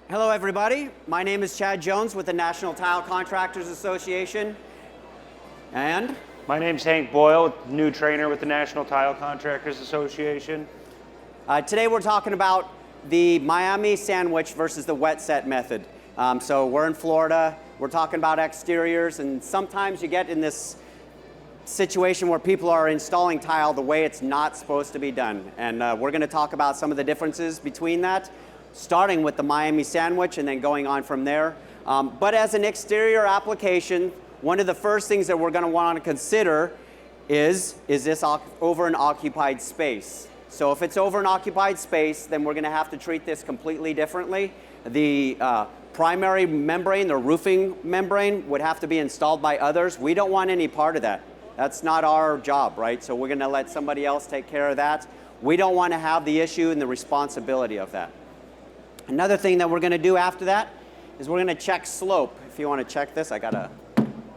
Hello, everybody. My name is Chad Jones with the National Tile Contractors Association. And? My name's Hank Boyle, new trainer with the National Tile Contractors Association. Today we're talking about the Miami sandwich versus the wet set method. So we're in Florida, we're talking about exteriors, and sometimes you get in this situation where people are installing tile the way it's not supposed to be done. And we're going to talk about some of the differences between that, starting with the Miami sandwich and then going on from there. But as an exterior application, one of the first things that we're going to want to consider is this over an occupied space? So if it's over an occupied space, then we're going to have to treat this completely differently. The primary membrane, the roofing membrane, would have to be installed by others. We don't want any part of that. That's not our job, right? So we're going to let somebody else take care of that. We don't want to have the issue and the responsibility of that. Another thing that we're going to do after that is we're going to check slope. If you want to check this,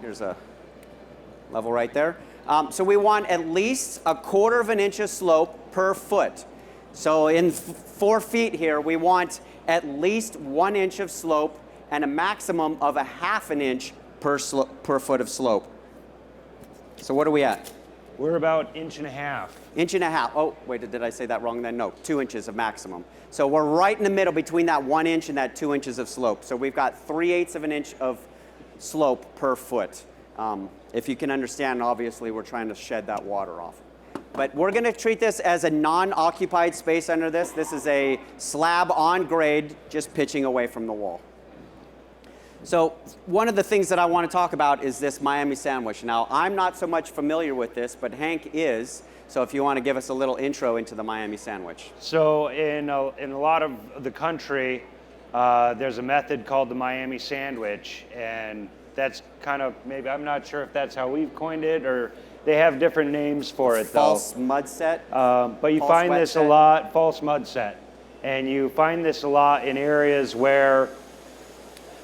here's a level right there. So we want at least 1/4 of an inch of slope per foot. So in 4 feet here, we want at least 1 inch of slope and a maximum of 1/2 an inch per foot of slope. So what are we at? We're about 1.5 inches. 1.5 inches. Oh, wait, did I say that wrong then? No, 2 inches of maximum. So we're right in the middle between that 1 inch and that 2 inches of slope. So we've got 3/8 of an inch of slope per foot. If you can understand, obviously, we're trying to shed that water off. But we're going to treat this as a non-occupied space under this. This is a slab on grade, just pitching away from the wall. So one of the things that I want to talk about is this Miami sandwich. Now, I'm not so much familiar with this, but Hank is. So if you want to give us a little intro into the Miami sandwich. So in a lot of the country, there's a method called the Miami sandwich, and that's kind of, maybe, I'm not sure if that's how we've coined it, or they have different names for it, though. False mud set? But you find this a lot, false mud set. And you find this a lot in areas where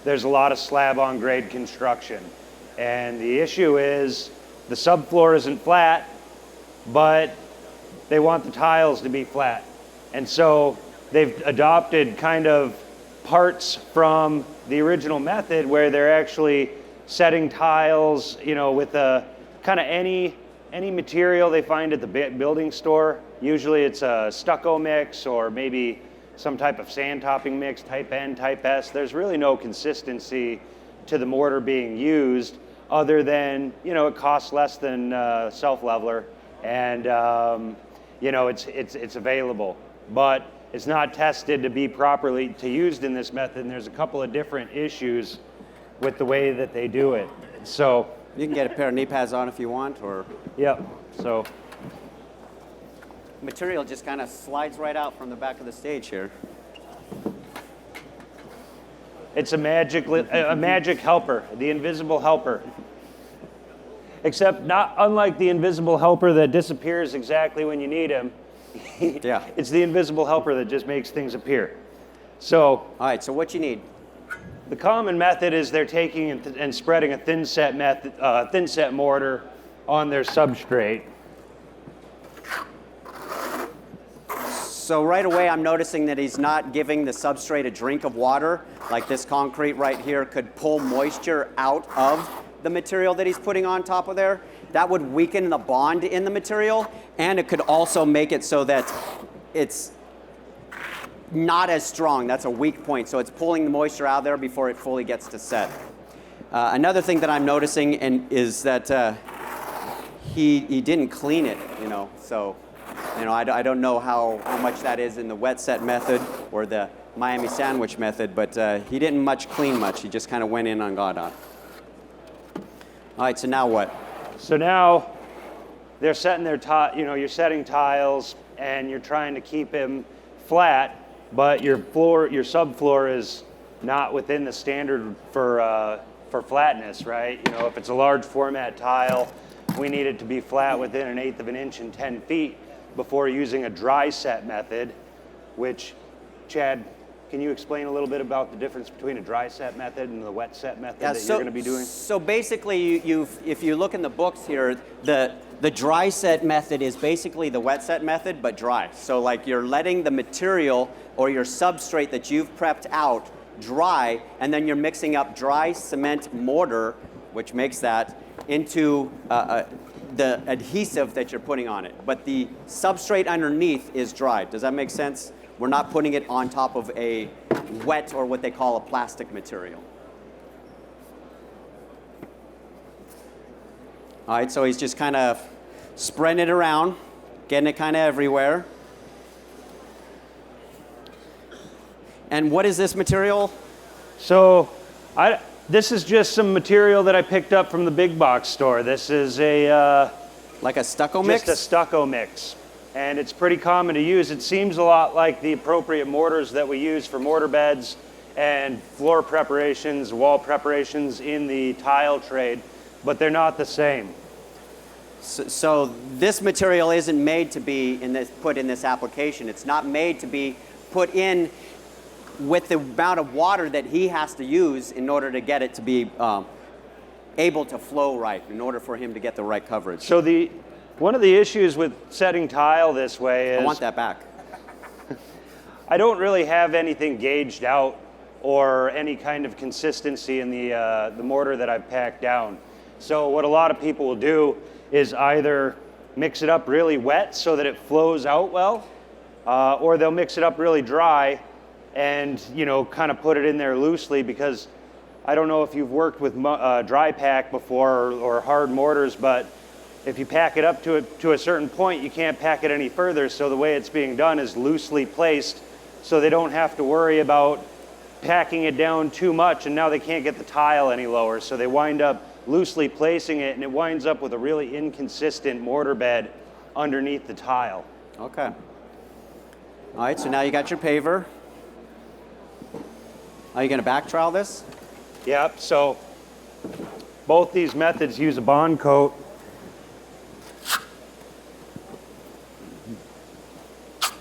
there's a lot of slab on grade construction. And the issue is the subfloor isn't flat, but they want the tiles to be flat. And so they've adopted kind of parts from the original method where they're actually setting tiles, you know, with a kind of any material they find at the building store. Usually it's a stucco mix or maybe some type of sand topping mix, type N, type S. There's really no consistency to the mortar being used other than, you know, it costs less than self-leveler, and you know, it's available. But it's not tested to be properly used in this method, and there's a couple of different issues with the way that they do it. So you can get a pair of knee pads on if you want, or yep. So material just kind of slides right out from the back of the stage here. It's a magic helper, the invisible helper. Except not unlike the invisible helper that disappears exactly when you need him. Yeah. It's the invisible helper that just makes things appear. So, all right, so what you need? The common method is they're taking and spreading a thin set mortar on their substrate. So right away I'm noticing that he's not giving the substrate a drink of water. Like this concrete right here could pull moisture out of the material that he's putting on top of there. That would weaken the bond in the material, and it could also make it so that it's not as strong. That's a weak point. So it's pulling the moisture out of there before it fully gets to set. Another thing that I'm noticing is that he didn't clean it, you know. So, you know, I don't know how much that is in the wet set method or the Miami sandwich method, but he didn't clean much. He just kind of went in on God on. All right, so now what? So now they're setting their you're setting tiles and you're trying to keep them flat, but your subfloor is not within the standard for flatness, right? You know, if it's a large format tile, we need it to be flat within 1/8 of an inch and 10 feet before using a dry set method, which, Chad, can you explain a little bit about the difference between a dry set method and the wet set method that you're going to be doing? So basically, if you look in the books here, the dry set method is basically the wet set method, but dry. So like you're letting the material or your substrate that you've prepped out dry, and then you're mixing up dry cement mortar, which makes that, into the adhesive that you're putting on it. But the substrate underneath is dry. Does that make sense? We're not putting it on top of a wet or what they call a plastic material. All right, so he's just kind of spreading it around, getting it kind of everywhere. And what is this material? So this is just some material that I picked up from the big box store. This is like a stucco mix? Just a stucco mix. And it's pretty common to use. It seems a lot like the appropriate mortars that we use for mortar beds and floor preparations, wall preparations in the tile trade, but they're not the same. So this material isn't made to be put in this application. It's not made to be put in with the amount of water that he has to use in order to get it to be able to flow right, in order for him to get the right coverage. So one of the issues with setting tile this way is... I want that back. I don't really have anything gauged out or any kind of consistency in the mortar that I've packed down. So what a lot of people will do is either mix it up really wet so that it flows out well, or they'll mix it up really dry and, you know, kind of put it in there loosely, because I don't know if you've worked with dry pack before or hard mortars, but if you pack it up to a certain point, you can't pack it any further. So the way it's being done is loosely placed, so they don't have to worry about packing it down too much, and now they can't get the tile any lower. So they wind up loosely placing it, and it winds up with a really inconsistent mortar bed underneath the tile. Okay. All right, so now you got your paver. Are you going to back trowel this? Yep, so both these methods use a bond coat.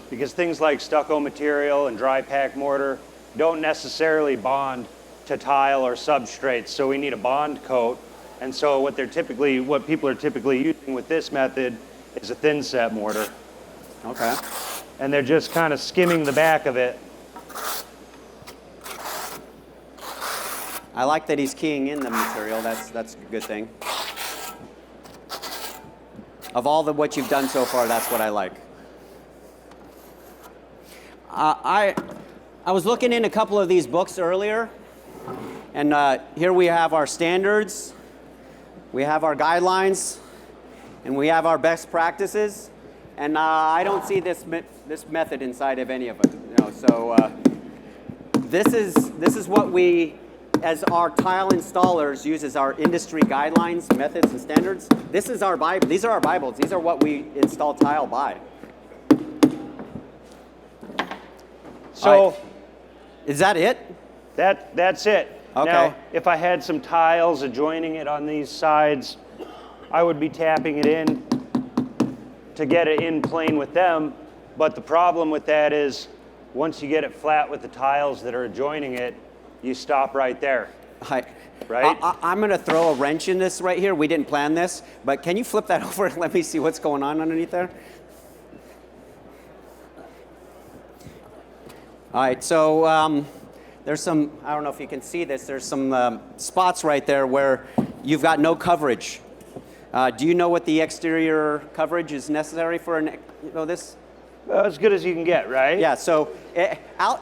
Because things like stucco material and dry pack mortar don't necessarily bond to tile or substrates, so we need a bond coat. And so what people are typically using with this method is a thin set mortar. Okay. And they're just kind of skimming the back of it. I like that he's keying in the material. That's a good thing. Of all what you've done so far, that's what I like. I was looking in a couple of these books earlier, and here we have our standards, we have our guidelines, and we have our best practices, and I don't see this method inside of any of it. You know, so this is what we, as our tile installers, use as our industry guidelines, methods, and standards. This is our Bible. These are our Bibles. These are what we install tile by. So, right. Is that it? That's it. Okay. Now, if I had some tiles adjoining it on these sides, I would be tapping it in to get it in plane with them. But the problem with that is, once you get it flat with the tiles that are adjoining it, you stop right there. Right? I'm going to throw a wrench in this right here. We didn't plan this, but can you flip that over and let me see what's going on underneath there? All right, so there's some, I don't know if you can see this, there's some spots right there where you've got no coverage. Do you know what the exterior coverage is necessary for this? As good as you can get, right? Yeah, so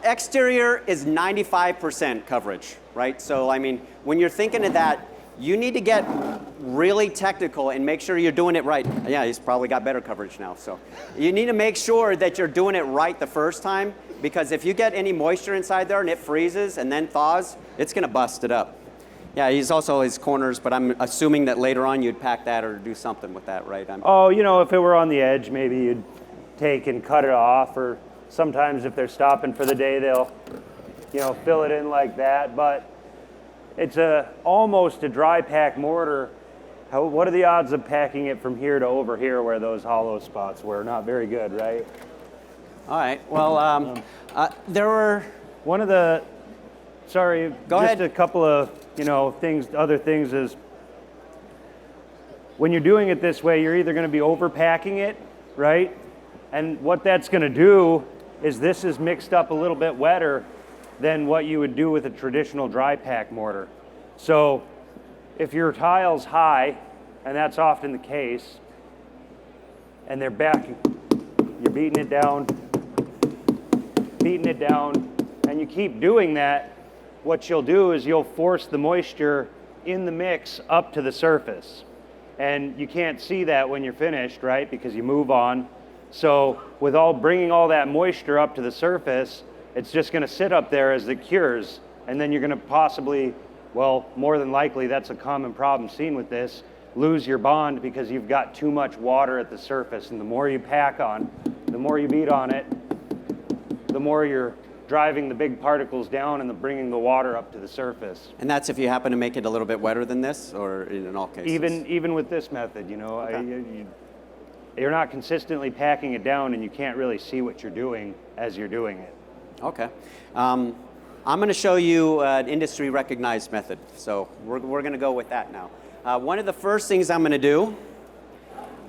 exterior is 95% coverage, right? So, I mean, when you're thinking of that, you need to get really technical and make sure you're doing it right. Yeah, he's probably got better coverage now. So you need to make sure that you're doing it right the first time, because if you get any moisture inside there and it freezes and then thaws, it's going to bust it up. Yeah, he's also his corners, but I'm assuming that later on you'd pack that or do something with that, right? Oh, you know, if it were on the edge, maybe you'd take and cut it off, or sometimes if they're stopping for the day, they'll, you know, fill it in like that. But it's almost a dry pack mortar. What are the odds of packing it from here to over here where those hollow spots were? Not very good, right? All right. Well, there were one of the. Sorry. Go ahead. Just a couple of things. Other things is when you're doing it this way, you're either going to be overpacking it, right? And what that's going to do is this is mixed up a little bit wetter, than what you would do with a traditional dry pack mortar. So if your tile's high, and that's often the case, and they're back, you're beating it down, and you keep doing that, what you'll do is you'll force the moisture in the mix up to the surface. And you can't see that when you're finished, right? Because you move on. So with bringing all that moisture up to the surface, it's just gonna sit up there as it cures. And then you're gonna possibly, well, more than likely, that's a common problem seen with this, lose your bond because you've got too much water at the surface. And the more you pack on, the more you beat on it, the more you're driving the big particles down and bringing the water up to the surface. And that's if you happen to make it a little bit wetter than this, or in all cases? Even with this method, you know, Okay. You're not consistently packing it down and you can't really see what you're doing as you're doing it. Okay. I'm going to show you an industry recognized method. So we're going to go with that now. One of the first things I'm going to do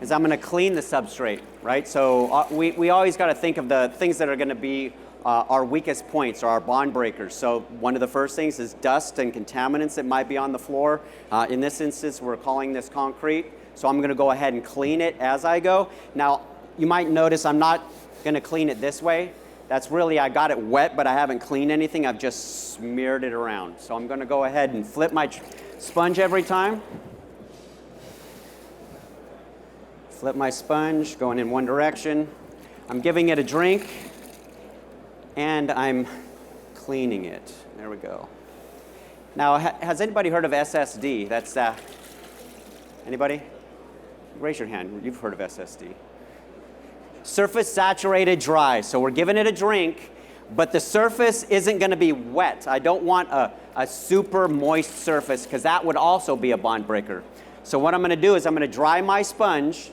is I'm going to clean the substrate, right? So we always got to think of the things that are going to be our weakest points or our bond breakers. So one of the first things is dust and contaminants that might be on the floor. In this instance, we're calling this concrete. So I'm going to go ahead and clean it as I go. Now, you might notice I'm not going to clean it this way. That's really, I got it wet, but I haven't cleaned anything. I've just smeared it around. So I'm going to go ahead and flip my sponge every time. Flip my sponge, going in one direction. I'm giving it a drink, and I'm cleaning it. There we go. Now, has anybody heard of SSD? That's, anybody? Raise your hand. You've heard of SSD. Surface saturated dry. So we're giving it a drink, but the surface isn't going to be wet. I don't want a super moist surface because that would also be a bond breaker. So what I'm going to do is I'm going to dry my sponge.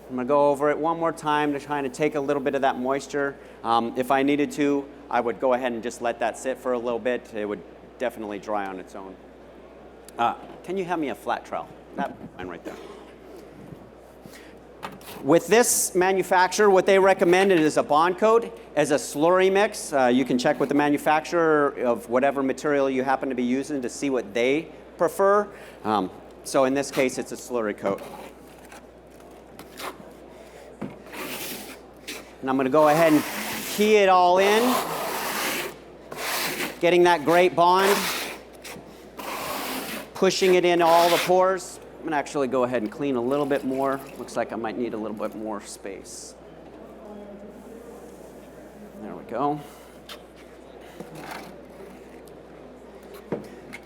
I'm going to go over it one more time to try to take a little bit of that moisture. If I needed to, I would go ahead and just let that sit for a little bit. It would definitely dry on its own. Can you have me a flat trowel? That one right there. With this manufacturer, what they recommended is a bond coat as a slurry mix. You can check with the manufacturer of whatever material you happen to be using to see what they prefer. So in this case, it's a slurry coat. And I'm going to go ahead and key it all in, getting that great bond, pushing it in all the pores. I'm going to actually go ahead and clean a little bit more. Looks like I might need a little bit more space. There we go.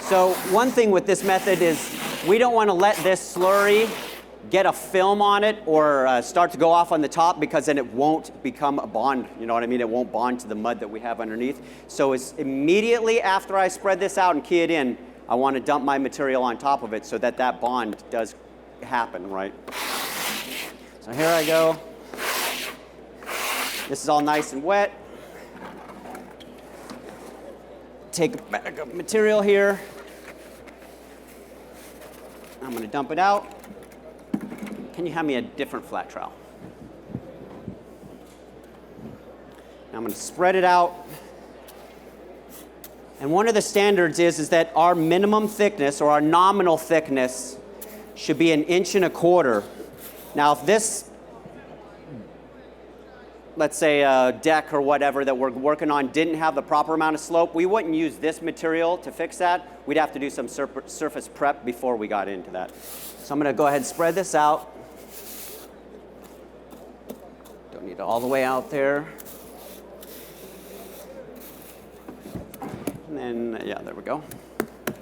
So one thing with this method is we don't want to let this slurry get a film on it or start to go off on the top, because then it won't become a bond. You know what I mean? It won't bond to the mud that we have underneath. So it's immediately after I spread this out and key it in, I want to dump my material on top of it so that that bond does happen, right? So here I go. This is all nice and wet. Take a bag of material here. I'm going to dump it out. Can you have me a different flat trowel? Now I'm going to spread it out. And one of the standards is that our minimum thickness or our nominal thickness should be 1.25 inches. Now if this, let's say a deck or whatever that we're working on didn't have the proper amount of slope, we wouldn't use this material to fix that. We'd have to do some surface prep before we got into that. So I'm going to go ahead and spread this out. Don't need it all the way out there. And then, yeah, there we go. I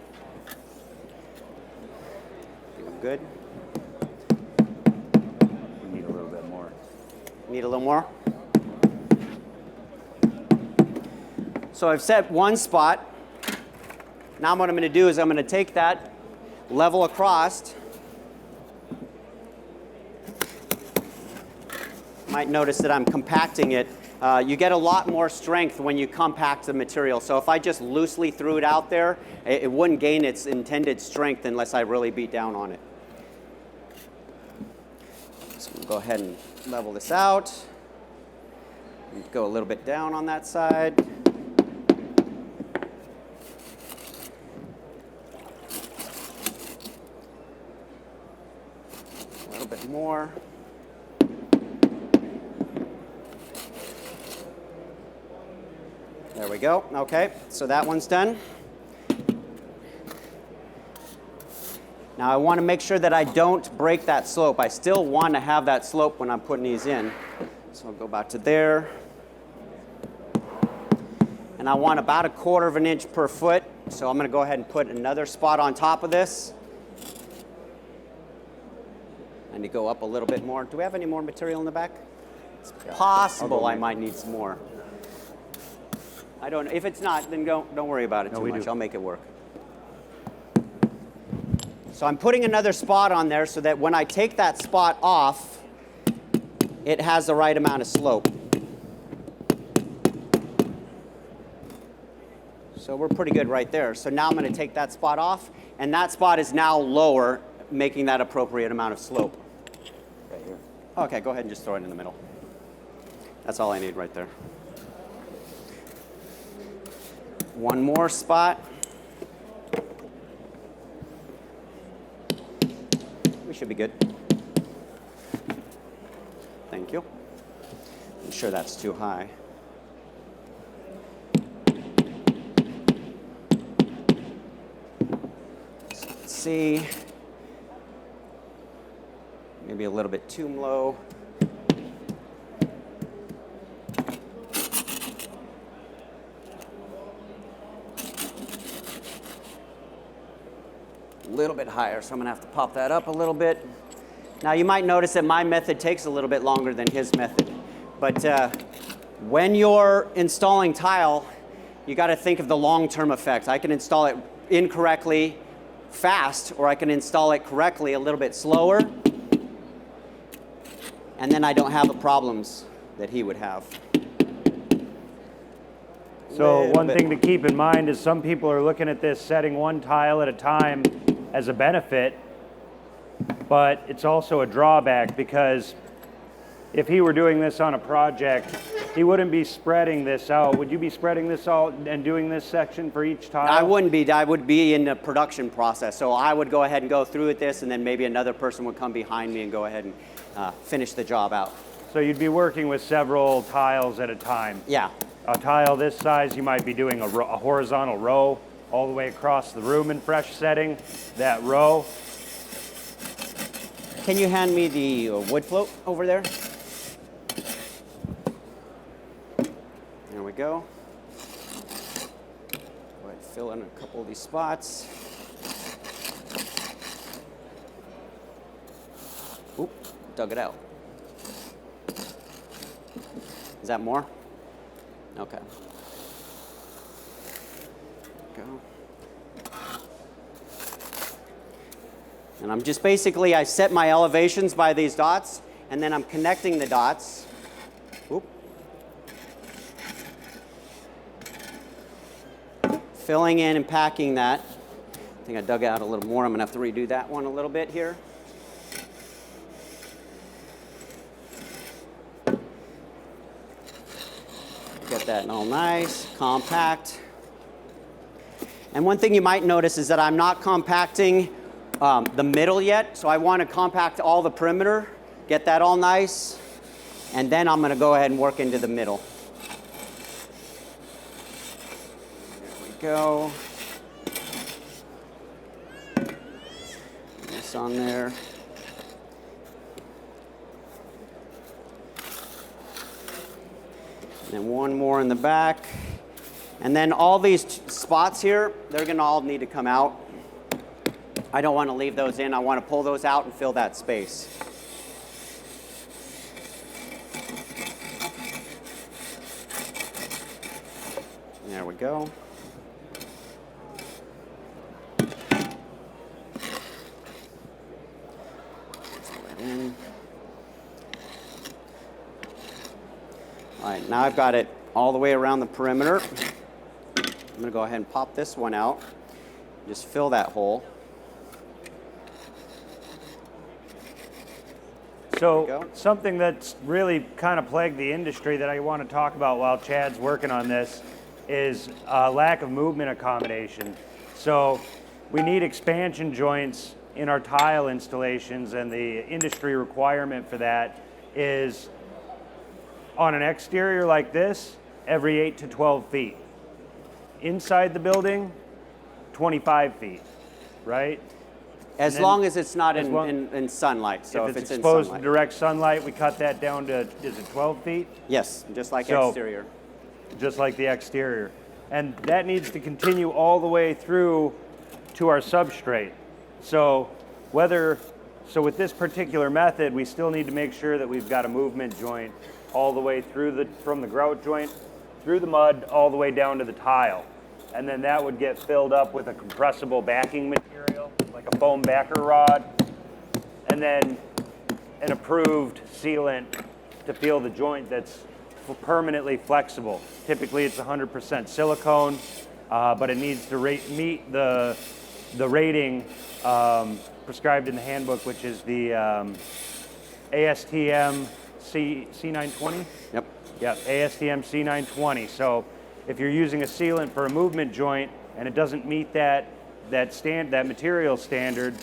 think I'm good. We need a little bit more. Need a little more? So I've set one spot. Now what I'm going to do is I'm going to take that level across. Might notice that I'm compacting it. You get a lot more strength when you compact the material. So if I just loosely threw it out there, it wouldn't gain its intended strength unless I really beat down on it. So we'll go ahead and level this out. Go a little bit down on that side. more. There we go. Okay, so that one's done. Now I want to make sure that I don't break that slope. I still want to have that slope when I'm putting these in. So I'll go back to there. And I want about 1/4 of an inch per foot. So I'm going to go ahead and put another spot on top of this. I need to go up a little bit more. Do we have any more material in the back? It's possible I might need some more. I don't know. If it's not, then don't worry about it too much. I'll make it work. So I'm putting another spot on there so that when I take that spot off, it has the right amount of slope. So we're pretty good right there. So now I'm going to take that spot off, and that spot is now lower, making that appropriate amount of slope. Right here. Okay, go ahead and just throw it in the middle. That's all I need right there. One more spot. We should be good. Thank you. I'm sure that's too high. So let's see. Maybe a little bit too low. A little bit higher, so I'm gonna have to pop that up a little bit. Now you might notice that my method takes a little bit longer than his method, but when you're installing tile, you gotta think of the long-term effect. I can install it incorrectly fast, or I can install it correctly a little bit slower, and then I don't have the problems that he would have. So one thing to keep in mind is some people are looking at this setting one tile at a time as a benefit, but it's also a drawback because if he were doing this on a project, he wouldn't be spreading this out. Would you be spreading this out and doing this section for each tile? I wouldn't be. I would be in the production process. So I would go ahead and go through with this, and then maybe another person would come behind me and go ahead and finish the job out. So you'd be working with several tiles at a time. Yeah. A tile this size, you might be doing a horizontal row all the way across the room in fresh setting, that row. Can you hand me the wood float over there? There we go. Go ahead and fill in a couple of these spots. Oop, dug it out. Is that more? Okay. Go. And I'm just basically, I set my elevations by these dots, and then I'm connecting the dots. Oop. Filling in and packing that. I think I dug out a little more. I'm going to have to redo that one a little bit here. Get that all nice, compact. And one thing you might notice is that I'm not compacting the middle yet, so I want to compact all the perimeter, get that all nice, and then I'm going to go ahead and work into the middle. There we go. This on there. And then one more in the back. And then all these spots here, they're going to all need to come out. I don't want to leave those in. I want to pull those out and fill that space. There we go. Pull that in. All right, now I've got it all the way around the perimeter. I'm going to go ahead and pop this one out. Just fill that hole. So something that's really kind of plagued the industry that I want to talk about while Chad's working on this is lack of movement accommodation. So we need expansion joints in our tile installations, and the industry requirement for that is on an exterior like this, every 8 to 12 feet. Inside the building, 25 feet, right? As long as it's not in sunlight. So if it's exposed in to sunlight. direct sunlight, we cut that down to, is it 12 feet? Yes, just like So- exterior. Just like the exterior. And that needs to continue all the way through to our substrate. So with this particular method, we still need to make sure that we've got a movement joint all the way through from the grout joint, through the mud, all the way down to the tile. And then that would get filled up with a compressible backing material, like a foam backer rod, and then an approved sealant to seal the joint that's permanently flexible. Typically it's 100% silicone, but it needs to meet the rating prescribed in the handbook, which is the ASTM C920? Yep. Yep, ASTM C920. So if you're using a sealant for a movement joint and it doesn't meet that material standard,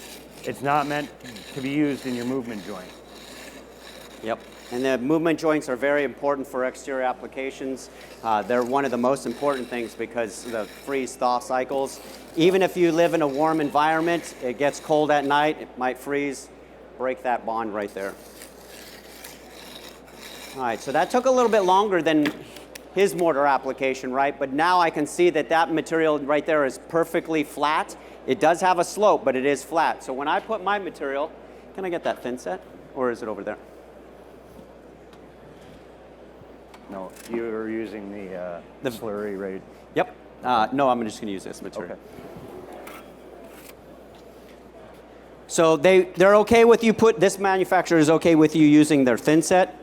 it's not meant to be used in your movement joint. Yep. And the movement joints are very important for exterior applications. They're one of the most important things because the freeze-thaw cycles. Even if you live in a warm environment, it gets cold at night, it might freeze, break that bond right there. All right, so that took a little bit longer than his mortar application, right? But now I can see that that material right there is perfectly flat. It does have a slope, but it is flat. So when I put my material, can I get that thin set? Or is it over there? No, you were using the slurry rate. Yep. No, I'm just going to use this material. Okay. So they're okay with you this manufacturer is okay with you using their thin set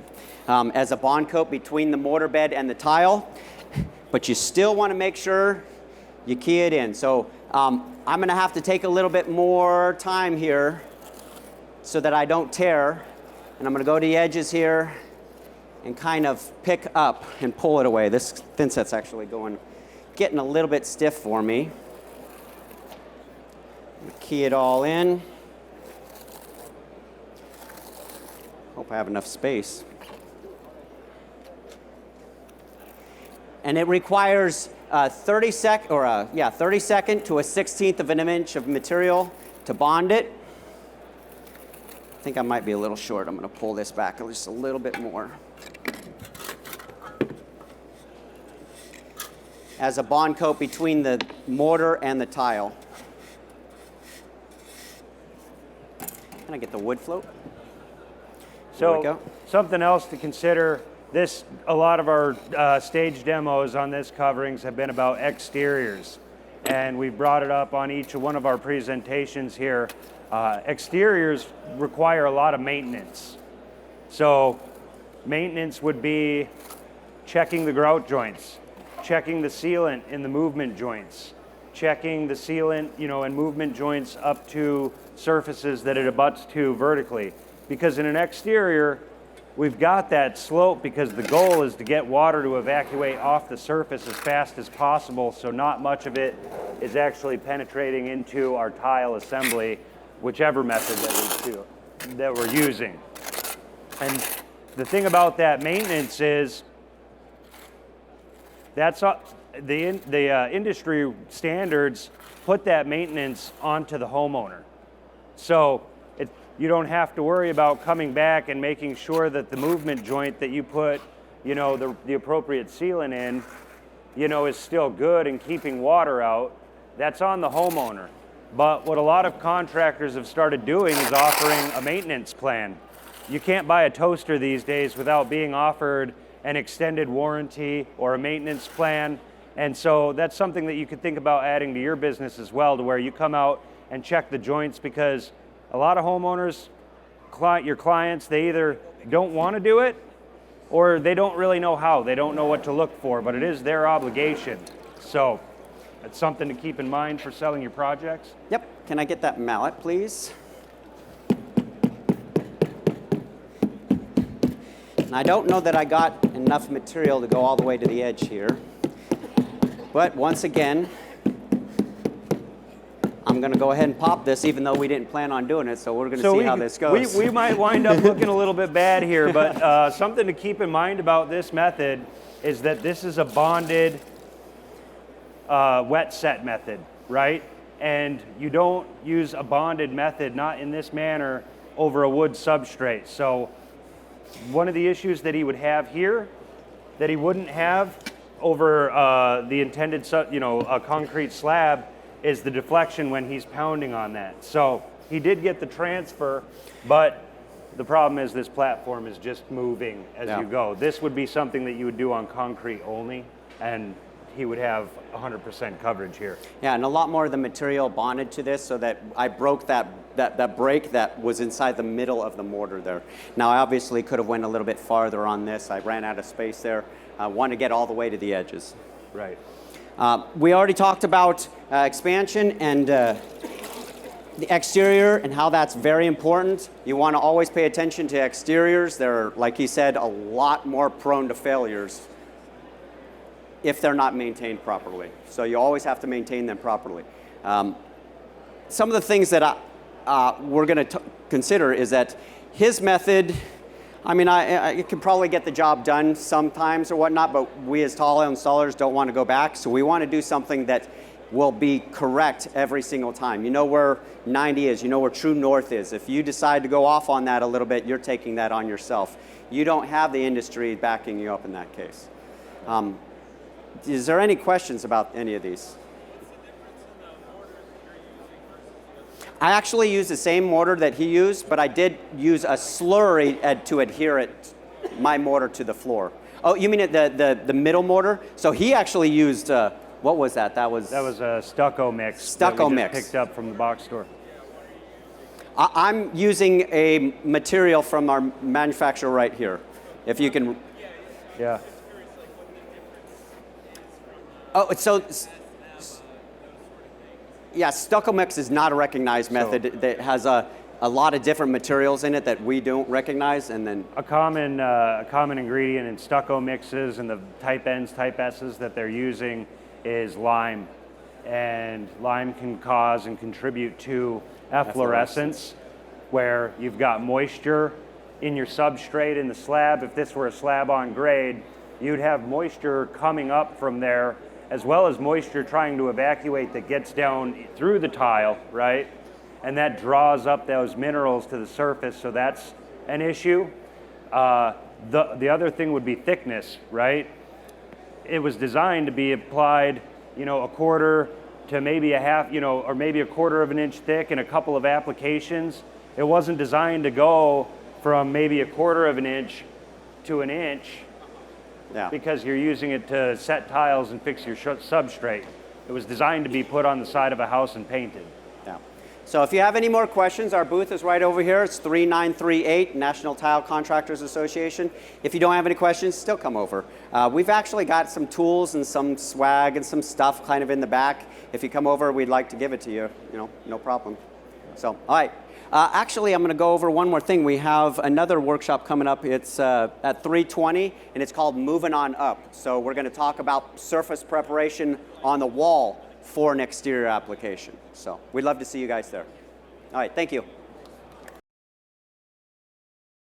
as a bond coat between the mortar bed and the tile, but you still want to make sure you key it in. So I'm going to have to take a little bit more time here so that I don't tear, and I'm going to go to the edges here and kind of pick up and pull it away. This thin set's actually getting a little bit stiff for me. Key it all in. Hope I have enough space. And it requires 30 second to a 1/16 of an inch of material to bond it. I think I might be a little short. I'm going to pull this back just a little bit more. As a bond coat between the mortar and the tile. Can I get the wood float? There we go. Something else to consider, a lot of our stage demos on this coverings have been about exteriors. And we've brought it up on each one of our presentations here. Exteriors require a lot of maintenance. So maintenance would be checking the grout joints, checking the sealant in the movement joints, checking the sealant, and movement joints up to surfaces that it abuts to vertically. Because in an exterior, we've got that slope because the goal is to get water to evacuate off the surface as fast as possible, so not much of it is actually penetrating into our tile assembly, whichever method that we're using. And the thing about that maintenance is the industry standards put that maintenance onto the homeowner. So you don't have to worry about coming back and making sure that the movement joint that you put, the appropriate sealant in, is still good and keeping water out. That's on the homeowner. But what a lot of contractors have started doing is offering a maintenance plan. You can't buy a toaster these days without being offered an extended warranty or a maintenance plan. And so that's something that you could think about adding to your business as well, to where you come out and check the joints, because a lot of homeowners, your clients, they either don't want to do it or they don't really know how. They don't know what to look for, but it is their obligation. So it's something to keep in mind for selling your projects. Yep. Can I get that mallet, please? And I don't know that I got enough material to go all the way to the edge here. But once again, I'm I'm going to go ahead and pop this, even though we didn't plan on doing it, so we're going to see how this goes. We might wind up looking a little bit bad here, but something to keep in mind about this method is that this is a bonded wet set method, right? And you don't use a bonded method, not in this manner, over a wood substrate. So one of the issues that he would have here that he wouldn't have over the intended, a concrete slab is the deflection when he's pounding on that. So he did get the transfer, but the problem is this platform is just moving as you go. This would be something that you would do on concrete only, and he would have 100% coverage here. Yeah, and a lot more of the material bonded to this, so that I broke that break that was inside the middle of the mortar there. Now, I obviously could have went a little bit farther on this. I ran out of space there. I wanted to get all the way to the edges. Right. We already talked about expansion and the exterior and how that's very important. You want to always pay attention to exteriors. They're, like he said, a lot more prone to failures if they're not maintained properly. So you always have to maintain them properly. Some of the things that we're going to consider is that his method, I mean, I can probably get the job done sometimes or whatnot, but we as tall installers don't want to go back, so we want to do something that will be correct every single time. You know where 90 is, you know where true north is. If you decide to go off on that a little bit, you're taking that on yourself. You don't have the industry backing you up in that case. Is there any questions about any of these? I actually used the same mortar that he used, but I did use a slurry to adhere it, my mortar to the floor. Oh, you mean the middle mortar? So he actually used, what was that? That was a stucco mix. Stucco that we mix. Just picked up from the box store. I'm using a material from our manufacturer right here. If you can. Yeah. Oh, so. Yeah, stucco mix is not a recognized method. That has a lot of different materials in it that we don't recognize, and then a common ingredient in stucco mixes and the type N's, type S's that they're using is lime, and lime can cause and contribute to efflorescence, where you've got moisture in your substrate in the slab. If this were a slab on grade, you'd have moisture coming up from there, as well as moisture trying to evacuate that gets down through the tile, right? And that draws up those minerals to the surface, so that's an issue. The other thing would be thickness, right? It was designed to be applied, a quarter to maybe a half, or maybe a quarter of an inch thick in a couple of applications. It wasn't designed to go from maybe a quarter of an inch to an inch. Yeah. Because you're using it to set tiles and fix your substrate. It was designed to be put on the side of a house and painted. Yeah. So if you have any more questions, our booth is right over here. It's 3938 National Tile Contractors Association. If you don't have any questions, still come over. We've actually got some tools and some swag and some stuff kind of in the back. If you come over, we'd like to give it to you. No problem. So, all right. Actually, I'm going to go over one more thing. We have another workshop coming up. It's at 3:20, and it's called Moving On Up. So we're going to talk about surface preparation on the wall for an exterior application. So we'd love to see you guys there. All right, thank you.